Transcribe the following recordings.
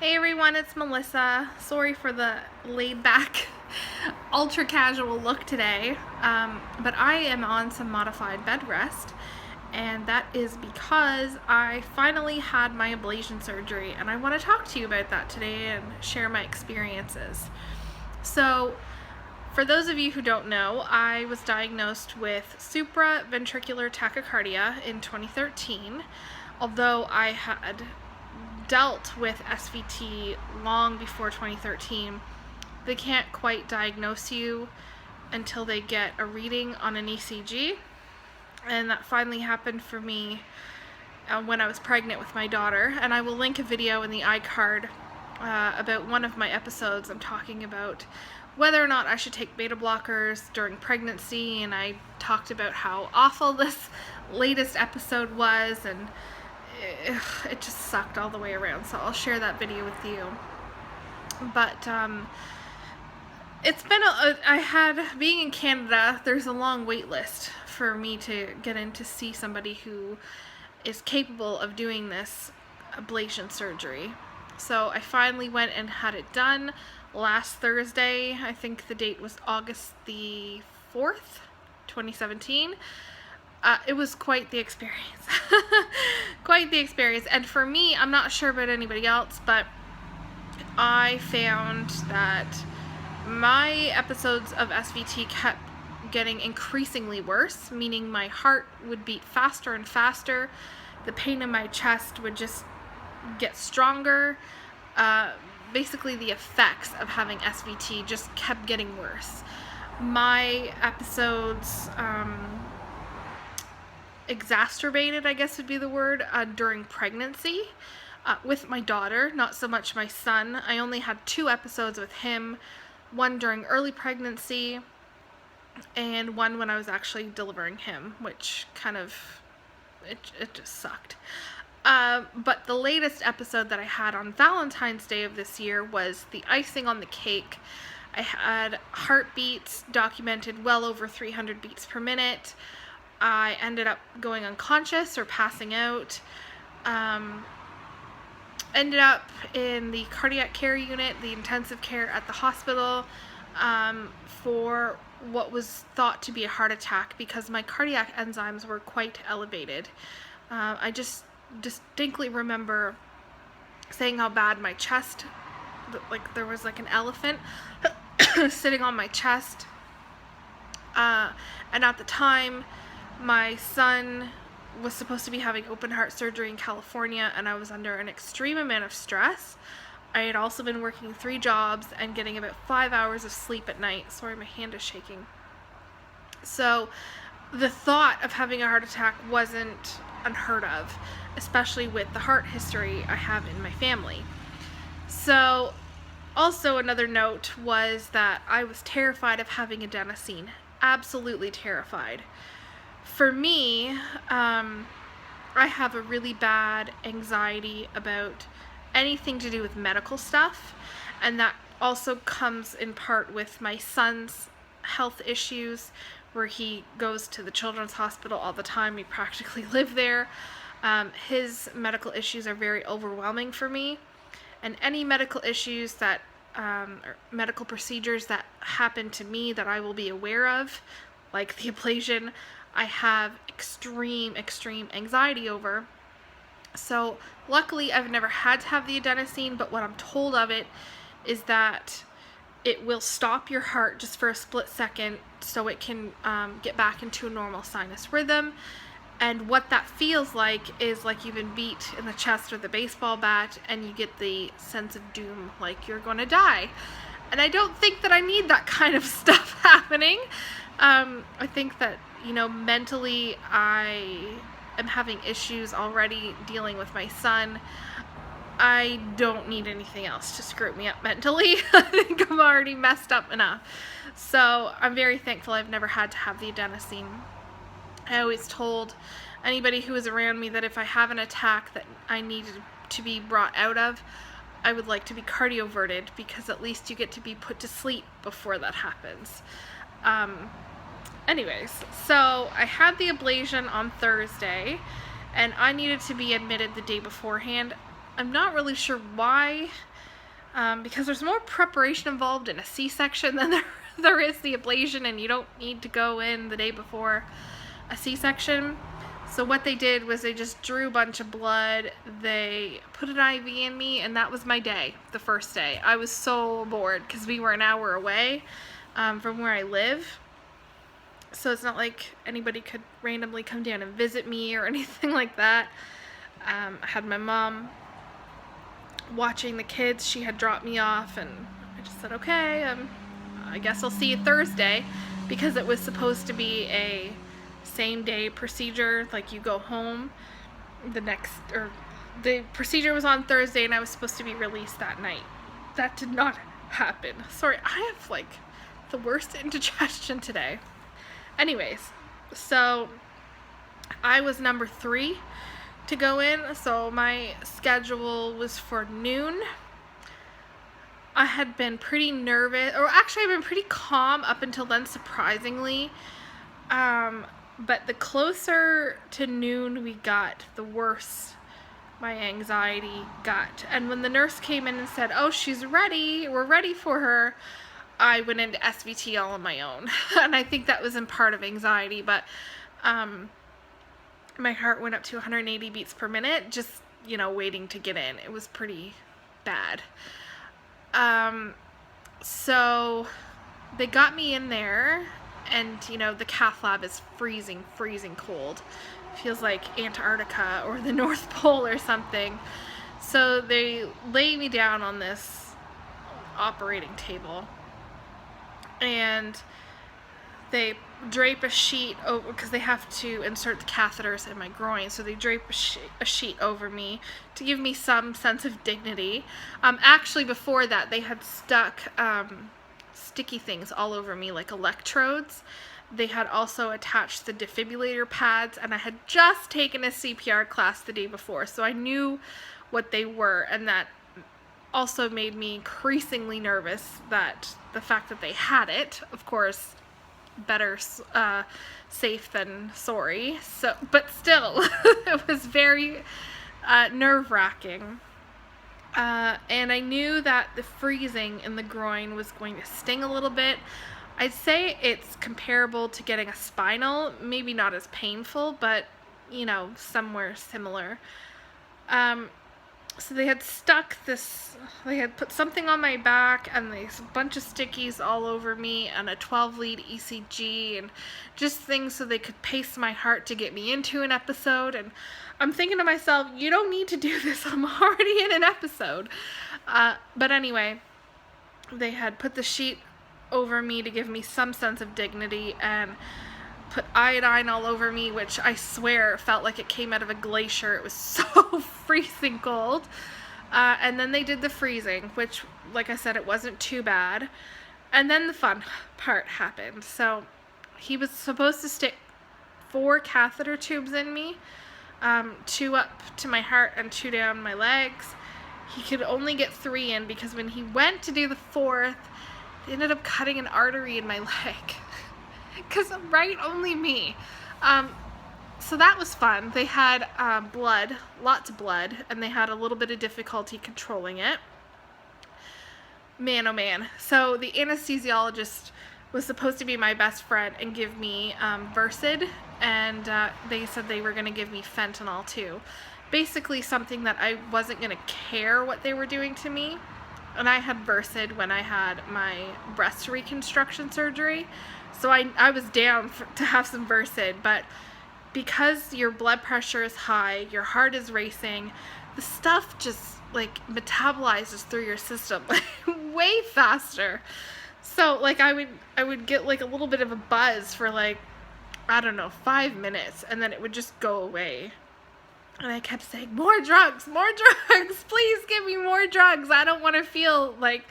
Hey everyone, it's Melissa. Sorry for the laid back, ultra casual look today, but I am on some modified bed rest, and that is because I finally had my ablation surgery, and I want to talk to you about that today and share my experiences. So, for those of you who don't know, I was diagnosed with supraventricular tachycardia in 2013, although I had dealt with SVT long before 2013. They can't quite diagnose you until they get a reading on an ECG, and that finally happened for me when I was pregnant with my daughter. And I will link a video in the iCard about one of my episodes. I'm talking about whether or not I should take beta blockers during pregnancy, and I talked about how awful this latest episode was, and it just sucked all the way around, so I'll share that video with you. But it's been being in Canada, there's a long wait list for me to get in to see somebody who is capable of doing this ablation surgery. So I finally went and had it done last Thursday. I think the date was August the 4th, 2017. It was quite the experience. Quite the experience. And for me, I'm not sure about anybody else, but I found that my episodes of SVT kept getting increasingly worse, meaning my heart would beat faster and faster. The pain in my chest would just get stronger. Basically, the effects of having SVT just kept getting worse. My episodes exacerbated, I guess would be the word, during pregnancy with my daughter, not so much my son. I only had 2 episodes with him, one during early pregnancy and one when I was actually delivering him, which kind of, it just sucked. But the latest episode that I had on Valentine's Day of this year was the icing on the cake. I had heartbeats documented well over 300 beats per minute. I ended up going unconscious or passing out. Ended up in the cardiac care unit, the intensive care at the hospital, for what was thought to be a heart attack because my cardiac enzymes were quite elevated. I just distinctly remember saying how bad my chest, like there was like an elephant sitting on my chest. And at the time, my son was supposed to be having open heart surgery in California, and I was under an extreme amount of stress. I had also been working 3 jobs and getting about 5 hours of sleep at night. Sorry, my hand is shaking. So the thought of having a heart attack wasn't unheard of, especially with the heart history I have in my family. So also another note was that I was terrified of having adenosine. Absolutely terrified. For me, I have a really bad anxiety about anything to do with medical stuff, and that also comes in part with my son's health issues, where he goes to the children's hospital all the time. We practically live there. His medical issues are very overwhelming for me, and any medical issues that, or medical procedures that happen to me that I will be aware of, like the ablation, I have extreme anxiety over. So luckily I've never had to have the adenosine, but what I'm told of it is that it will stop your heart just for a split second so it can get back into a normal sinus rhythm. And what that feels like is like you've been beat in the chest with a baseball bat and you get the sense of doom, like you're going to die. And I don't think that I need that kind of stuff happening. I think that, mentally I am having issues already dealing with my son. I don't need anything else to screw me up mentally. I think I'm already messed up enough. So I'm very thankful I've never had to have the adenosine. I always told anybody who was around me that if I have an attack that I needed to be brought out of, I would like to be cardioverted, because at least you get to be put to sleep before that happens. Anyways, so I had the ablation on Thursday, and I needed to be admitted the day beforehand. I'm not really sure why, because there's more preparation involved in a C-section than there is the ablation, and you don't need to go in the day before a C-section. So what they did was they just drew a bunch of blood, they put an IV in me, and that was my day, the first day. I was so bored because we were an hour away from where I live. So it's not like anybody could randomly come down and visit me or anything like that. I had my mom watching the kids. She had dropped me off, and I just said, okay, I guess I'll see you Thursday, because it was supposed to be a same day procedure. Like, you go home the procedure was on Thursday, and I was supposed to be released that night. That did not happen. Sorry, I have like the worst indigestion today. Anyways, so I was number 3 to go in, so my schedule was for noon. I had been pretty nervous, or actually I've been pretty calm up until then, surprisingly. But the closer to noon we got, the worse my anxiety got. And when the nurse came in and said, oh, she's ready, we're ready for her, I went into SVT all on my own. And I think that was in part of anxiety, but my heart went up to 180 beats per minute, just, waiting to get in. It was pretty bad. So they got me in there, and, the cath lab is freezing cold. It feels like Antarctica or the North Pole or something. So they lay me down on this operating table, and they drape a sheet over, because they have to insert the catheters in my groin, so they drape a sheet over me to give me some sense of dignity. Actually, before that, they had stuck sticky things all over me, like electrodes. They had also attached the defibrillator pads, and I had just taken a CPR class the day before, so I knew what they were, and that also made me increasingly nervous that the fact that they had it, of course, better safe than sorry. So, but still, it was very nerve-wracking. And I knew that the freezing in the groin was going to sting a little bit. I'd say it's comparable to getting a spinal, maybe not as painful, but, somewhere similar. So they had they had put something on my back, and a bunch of stickies all over me, and a 12-lead ECG, and just things so they could pace my heart to get me into an episode. And I'm thinking to myself, you don't need to do this, I'm already in an episode. But anyway, they had put the sheet over me to give me some sense of dignity, and put iodine all over me, which I swear felt like it came out of a glacier. It was so freezing cold. And then they did the freezing, which, like I said, it wasn't too bad. And then the fun part happened. So he was supposed to stick 4 catheter tubes in me, 2 up to my heart and 2 down my legs. He could only get 3 in, because when he went to do the 4th, they ended up cutting an artery in my leg. Because, right, only me. So that was fun. They had blood, lots of blood, and they had a little bit of difficulty controlling it. Man, oh man. So the anesthesiologist was supposed to be my best friend and give me Versed, and they said they were going to give me fentanyl too. Basically something that I wasn't going to care what they were doing to me. And I had Versed when I had my breast reconstruction surgery. So I was down to have some Versed, but because your blood pressure is high, your heart is racing, the stuff just like metabolizes through your system like way faster. So like I would get like a little bit of a buzz for like, I don't know, 5 minutes, and then it would just go away. And I kept saying, more drugs, please give me more drugs. I don't want to feel like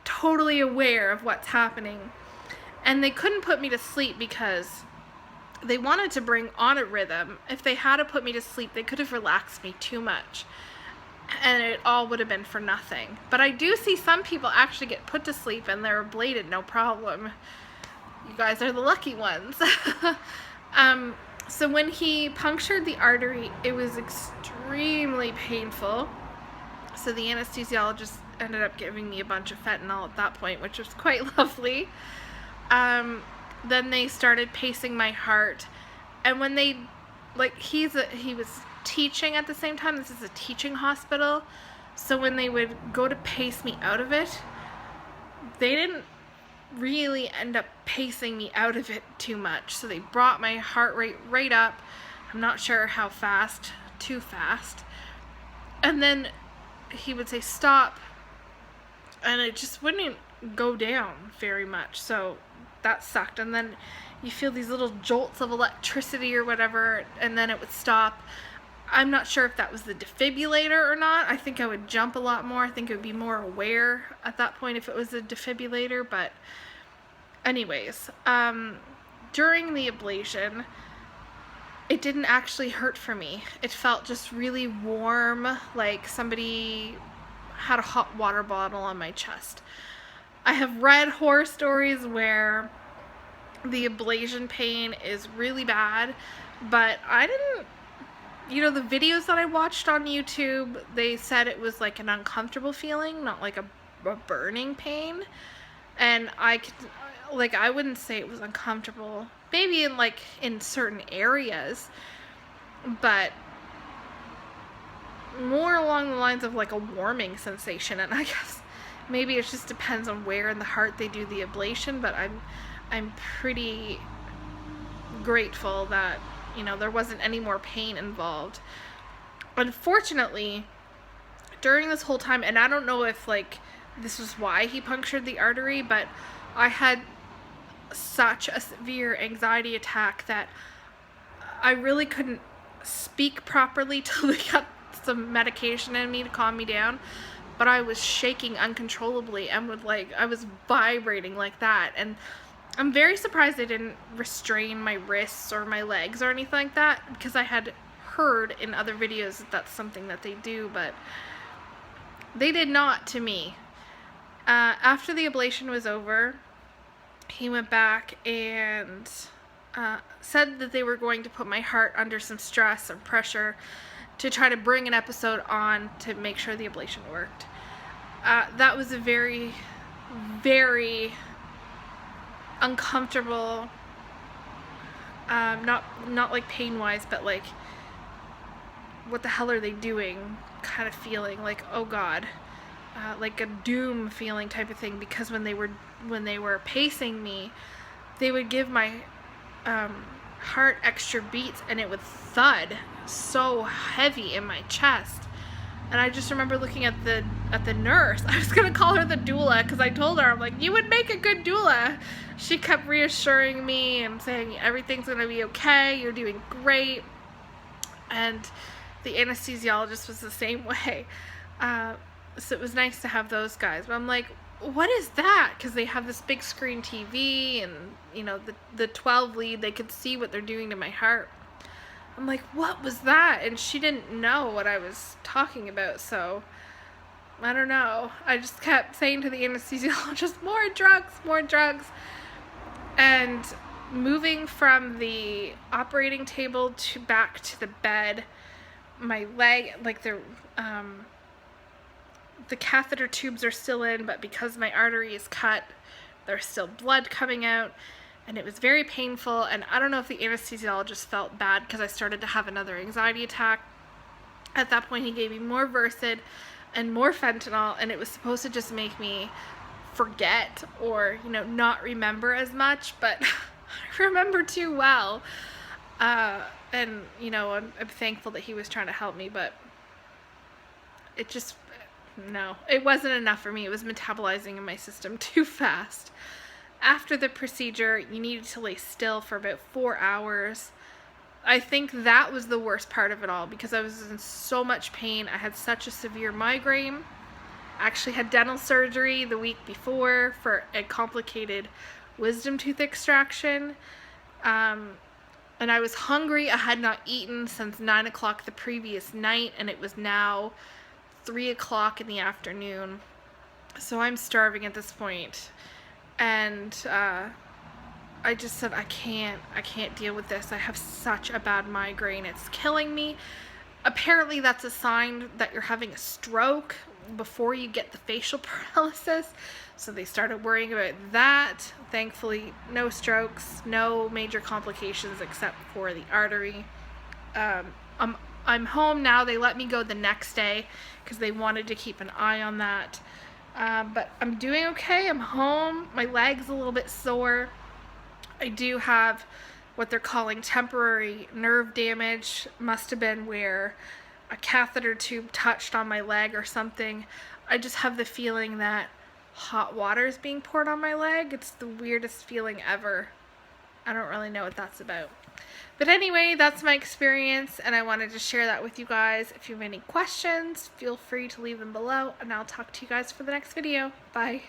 totally aware of what's happening. And they couldn't put me to sleep because they wanted to bring on a rhythm. If they had to put me to sleep, they could have relaxed me too much, and it all would have been for nothing. But I do see some people actually get put to sleep and they're ablated, no problem. You guys are the lucky ones. So when he punctured the artery, it was extremely painful. So the anesthesiologist ended up giving me a bunch of fentanyl at that point, which was quite lovely. Then they started pacing my heart, and when they, like, he was teaching at the same time. This is a teaching hospital, so when they would go to pace me out of it, they didn't really end up pacing me out of it too much. So they brought my heart rate right up. I'm not sure how fast, too fast. And then he would say stop, and it just wouldn't go down very much. So that sucked. And then you feel these little jolts of electricity or whatever, and then it would stop. I'm not sure if that was the defibrillator or not. I think I would jump a lot more. I think it would be more aware at that point if it was a defibrillator. But anyways, during the ablation, it didn't actually hurt for me. It felt just really warm, like somebody had a hot water bottle on my chest. I have read horror stories where the ablation pain is really bad, but I didn't, the videos that I watched on YouTube, they said it was like an uncomfortable feeling, not like a burning pain. And I wouldn't say it was uncomfortable. Maybe in certain areas, but more along the lines of like a warming sensation. And I guess maybe it just depends on where in the heart they do the ablation, but I'm pretty grateful that, there wasn't any more pain involved. Unfortunately, during this whole time, and I don't know if this was why he punctured the artery, but I had such a severe anxiety attack that I really couldn't speak properly till they got some medication in me to calm me down. But I was shaking uncontrollably and I was vibrating like that. And I'm very surprised they didn't restrain my wrists or my legs or anything like that, because I had heard in other videos that that's something that they do, but they did not to me. After the ablation was over, he went back and said that they were going to put my heart under some stress or pressure to try to bring an episode on to make sure the ablation worked. That was a very, very uncomfortable, not like pain-wise, but like, what the hell are they doing kind of feeling, like, oh God, like a doom feeling type of thing, because when they were pacing me, they would give my heart extra beats, and it would thud so heavy in my chest. And I just remember looking at the nurse. I was gonna call her the doula, because I told her, I'm like, you would make a good doula. She kept reassuring me and saying everything's gonna be okay, you're doing great. And the anesthesiologist was the same way. So it was nice to have those guys. But I'm like, what is that? Because they have this big screen TV, and the 12 lead, they could see what they're doing to my heart. I'm like, what was that? And she didn't know what I was talking about, so I don't know. I just kept saying to the anesthesiologist, more drugs, more drugs. And moving from the operating table back to the bed, my leg, the catheter tubes are still in, but because my artery is cut, there's still blood coming out. And it was very painful, and I don't know if the anesthesiologist felt bad because I started to have another anxiety attack. At that point, he gave me more Versed and more fentanyl, and it was supposed to just make me forget or, not remember as much, but I remember too well. And, I'm thankful that he was trying to help me, but it wasn't enough for me. It was metabolizing in my system too fast. After the procedure, you needed to lay still for about 4 hours. I think that was the worst part of it all, because I was in so much pain. I had such a severe migraine. I actually had dental surgery the week before for a complicated wisdom tooth extraction. And I was hungry. I had not eaten since 9 o'clock the previous night, and it was now 3 o'clock in the afternoon. So I'm starving at this point. And I just said, I can't deal with this. I have such a bad migraine. It's killing me. Apparently that's a sign that you're having a stroke, before you get the facial paralysis. So they started worrying about that. Thankfully, no strokes, no major complications except for the artery. I'm home now. They let me go the next day because they wanted to keep an eye on that. But I'm doing okay. I'm home. My leg's a little bit sore. I do have what they're calling temporary nerve damage. Must have been where a catheter tube touched on my leg or something. I just have the feeling that hot water is being poured on my leg. It's the weirdest feeling ever. I don't really know what that's about. But anyway, that's my experience, and I wanted to share that with you guys. If you have any questions, feel free to leave them below, and I'll talk to you guys for the next video. Bye.